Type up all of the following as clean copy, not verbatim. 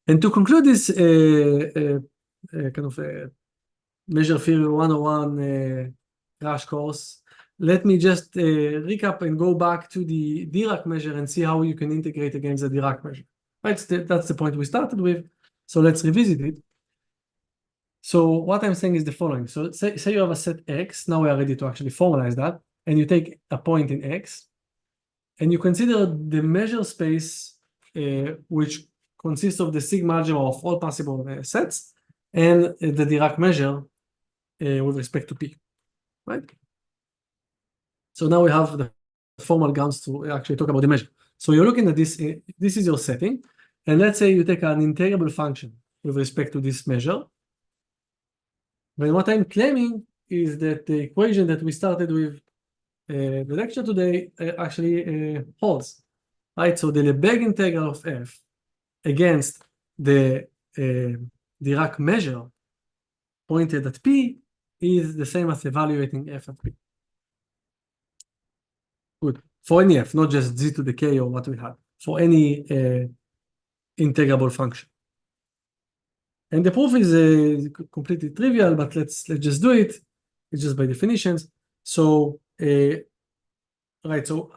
And to conclude this kind of measure theory 101 crash course, let me just recap and go back to the Dirac measure and see how you can integrate against the Dirac measure. Right, that's the point we started with. So let's revisit it. So what I'm saying is the following. So say you have a set X. Now we are ready to actually formalize that. And you take a point in X. And you consider the measure space, which consists of the sigma algebra of all possible sets, and the Dirac measure with respect to P, right? So now we have the formal grounds to actually talk about the measure. So you're looking at this, this is your setting, and let's say you take an integrable function with respect to this measure. Then what I'm claiming is that the equation that we started with the lecture today actually holds, right? So the Lebesgue integral of f against the Dirac measure pointed at P is the same as evaluating f at P. Good. For any f, not just z to the k or what we had. For any integrable function. And the proof is completely trivial, but let's just do it. It's just by definitions. So right, so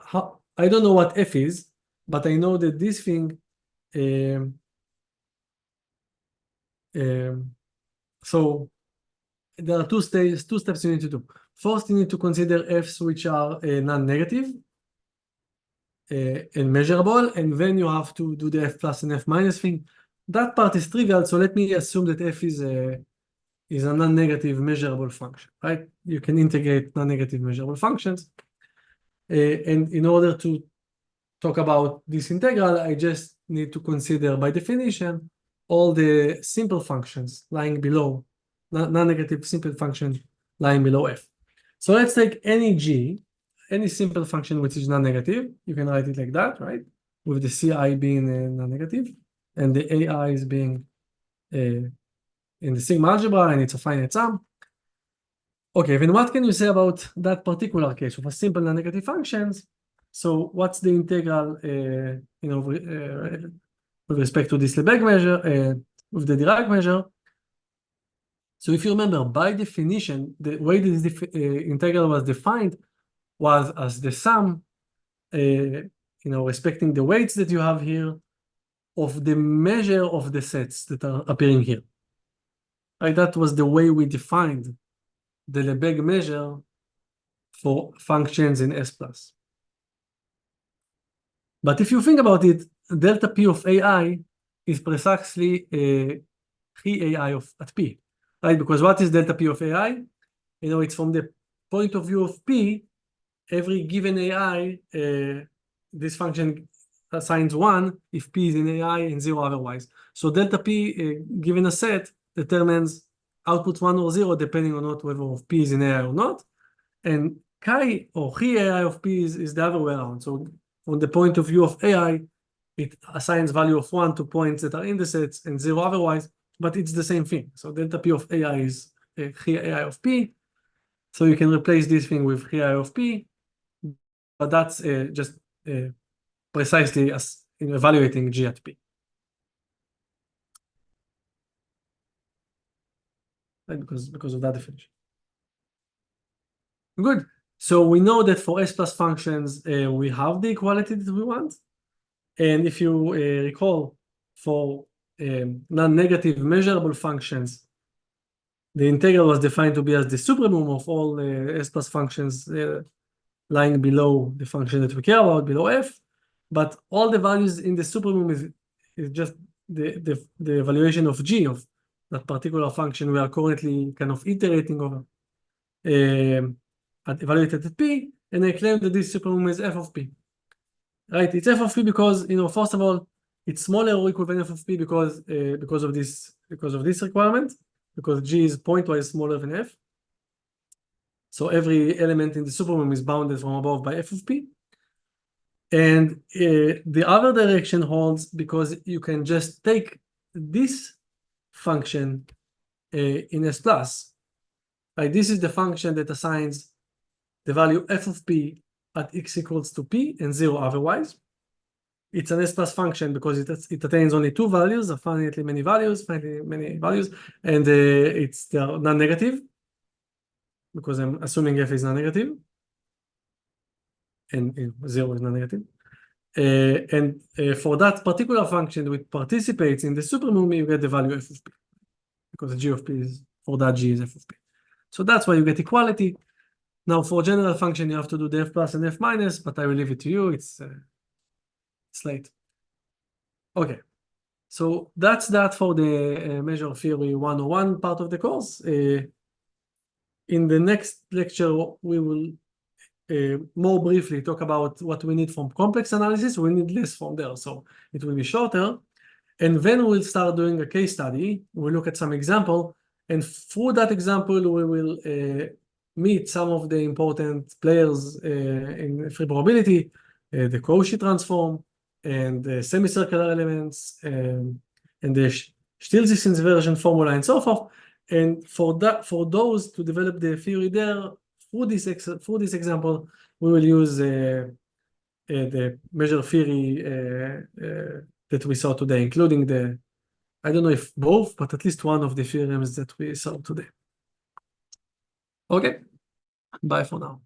I don't know what f is, but I know that this thing so there are two steps you need to do. First, you need to consider f's which are non-negative and measurable, and then you have to do the f plus and f minus thing. That part is trivial, so let me assume that f is a non-negative measurable function, right? You can integrate non-negative measurable functions. And in order to talk about this integral, I just need to consider by definition all the simple functions lying below, non-negative simple function lying below f. So let's take any g, any simple function which is non-negative. You can write it like that, right? With the ci being non-negative and the ai is being in the sigma algebra, and it's a finite sum. Okay, then what can you say about that particular case of a simple non-negative functions? So what's the integral, with respect to this Lebesgue measure, with the Dirac measure? So if you remember, by definition, the way this integral was defined was as the sum, respecting the weights that you have here, of the measure of the sets that are appearing here. Right, that was the way we defined the Lebesgue measure for functions in S plus. But if you think about it, delta P of AI is precisely phi AI at P, right? Because what is delta P of AI? It's from the point of view of P, every given AI, this function assigns 1 if P is in AI and 0 otherwise. So delta P, given a set, determines output 1 or 0 depending on whether of P is in AI or not. And chi or chi AI of P is the other way around. So from the point of view of AI, it assigns value of 1 to points that are in the sets and 0 otherwise, but it's the same thing. So delta P of AI is chi AI of P. So you can replace this thing with chi AI of P, but that's just precisely as in evaluating G at P. Right? Because of that definition. Good. So we know that for S plus functions, we have the equality that we want. And if you recall, for non-negative measurable functions, the integral was defined to be as the supremum of all S plus functions lying below the function that we care about, below f. But all the values in the supremum is just the evaluation of g of that particular function we are currently kind of iterating over, evaluated at p, and I claim that this supremum is f of p. Right, it's f of p because first of all, it's smaller or equal than f of p because of this requirement, because g is pointwise smaller than f. So every element in the supremum is bounded from above by f of p. And the other direction holds because you can just take this function in S plus. Right? This is the function that assigns the value f of p at x equals to p and 0 otherwise. it's an S plus function because it attains only two values, finitely many values, and they are non-negative because I'm assuming f is non-negative, and 0 is non-negative. And for that particular function which participates in the supermum, you get the value f of p, because the g of p is, for that g is f of p. So that's why you get equality. Now for general function, you have to do the f plus and f minus, but I will leave it to you. It's late. Okay, so that's that for the measure theory 101 part of the course. In the next lecture, we will more briefly talk about what we need from complex analysis. We need less from there, so it will be shorter. And then we'll start doing a case study. We'll look at some example, and through that example, we will meet some of the important players in free probability, the Cauchy transform, and the semicircular elements, and the Stieltjes inversion formula, and so forth. And for those to develop the theory there, through this example, we will use the measure theory that we saw today, including I don't know if both, but at least one of the theorems that we saw today. Okay, bye for now.